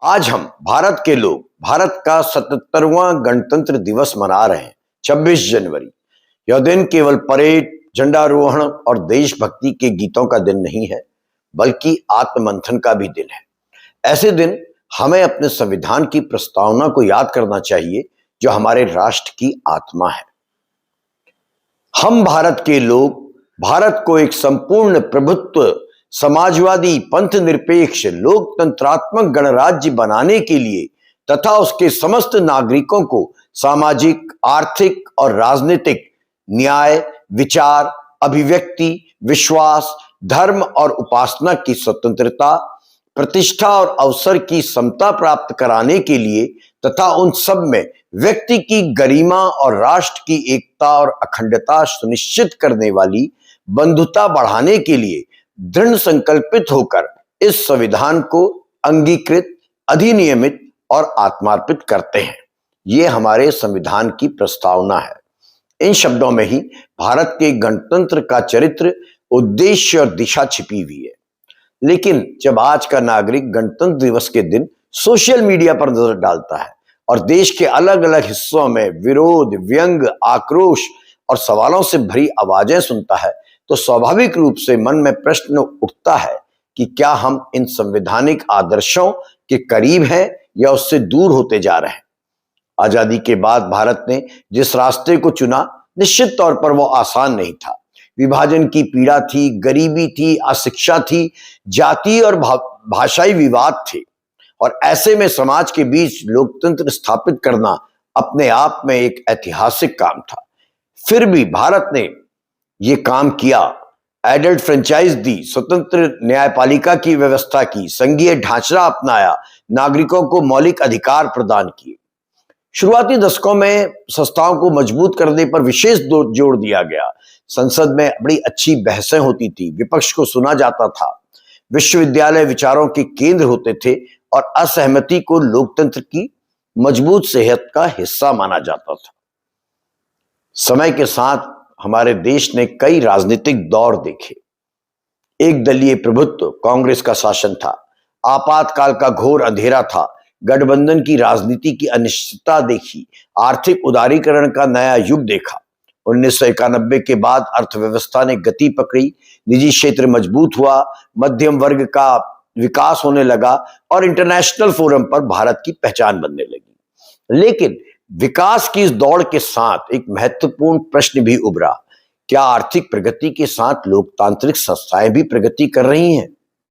आज हम भारत के लोग भारत का 77वां गणतंत्र दिवस मना रहे हैं। 26 जनवरी। यह दिन केवल परेड, झंडारोहण और देशभक्ति के गीतों का दिन नहीं है, बल्कि आत्ममंथन का भी दिन है। ऐसे दिन हमें अपने संविधान की प्रस्तावना को याद करना चाहिए, जो हमारे राष्ट्र की आत्मा है। हम भारत के लोग भारत को एक संपूर्ण प्रभुत्व, समाजवादी, पंथ निरपेक्ष, लोकतंत्रात्मक गणराज्य बनाने के लिए तथा उसके समस्त नागरिकों को सामाजिक, आर्थिक और राजनीतिक न्याय, विचार, अभिव्यक्ति, विश्वास, धर्म और उपासना की स्वतंत्रता, प्रतिष्ठा और अवसर की समता प्राप्त कराने के लिए तथा उन सब में व्यक्ति की गरिमा और राष्ट्र की एकता और अखंडता सुनिश्चित करने वाली बंधुता बढ़ाने के लिए दृढ़ संकल्पित होकर इस संविधान को अंगीकृत, अधिनियमित और आत्मार्पित करते हैं। ये हमारे संविधान की प्रस्तावना है। इन शब्दों में ही भारत के गणतंत्र का चरित्र, उद्देश्य और दिशा छिपी हुई है। लेकिन जब आज का नागरिक गणतंत्र दिवस के दिन सोशल मीडिया पर नजर डालता है और देश के अलग अलग हिस्सों में विरोध, व्यंग, आक्रोश और सवालों से भरी आवाजें सुनता है, तो स्वाभाविक रूप से मन में प्रश्न उठता है कि क्या हम इन संवैधानिक आदर्शों के करीब हैं या उससे दूर होते जा रहे हैं। आजादी के बाद भारत ने जिस रास्ते को चुना, निश्चित तौर पर वो आसान नहीं था। विभाजन की पीड़ा थी, गरीबी थी, अशिक्षा थी, जाति और भाषाई विवाद थे, और ऐसे में समाज के बीच लोकतंत्र स्थापित करना अपने आप में एक ऐतिहासिक काम था। फिर भी भारत ने ये काम किया। एडल्ट फ्रेंचाइज दी, स्वतंत्र न्यायपालिका की व्यवस्था की, संघीय ढांचा अपनाया, नागरिकों को मौलिक अधिकार प्रदान किए। शुरुआती दशकों में संस्थाओं को मजबूत करने पर विशेष जोर दिया गया। संसद में बड़ी अच्छी बहसें होती थी, विपक्ष को सुना जाता था, विश्वविद्यालय विचारों के केंद्र होते थे और असहमति को लोकतंत्र की मजबूत सेहत का हिस्सा माना जाता था। समय के साथ हमारे देश ने कई राजनीतिक दौर देखे। एक दलीय प्रभुत्व, कांग्रेस का शासन था। आपातकाल का घोर अंधेरा था। गठबंधन की राजनीति की अनिश्चितता देखी। आर्थिक उदारीकरण का नया युग देखा। 1991 के बाद अर्थव्यवस्था ने गति पकड़ी, निजी क्षेत्र मजबूत हुआ, मध्यम वर्ग का विकास होने लगा और इंटरनेशनल फोरम पर भारत की पहचान बनने लगी। लेकिन विकास की इस दौड़ के साथ एक महत्वपूर्ण प्रश्न भी उभरा। क्या आर्थिक प्रगति के साथ लोकतांत्रिक संस्थाएं भी प्रगति कर रही हैं?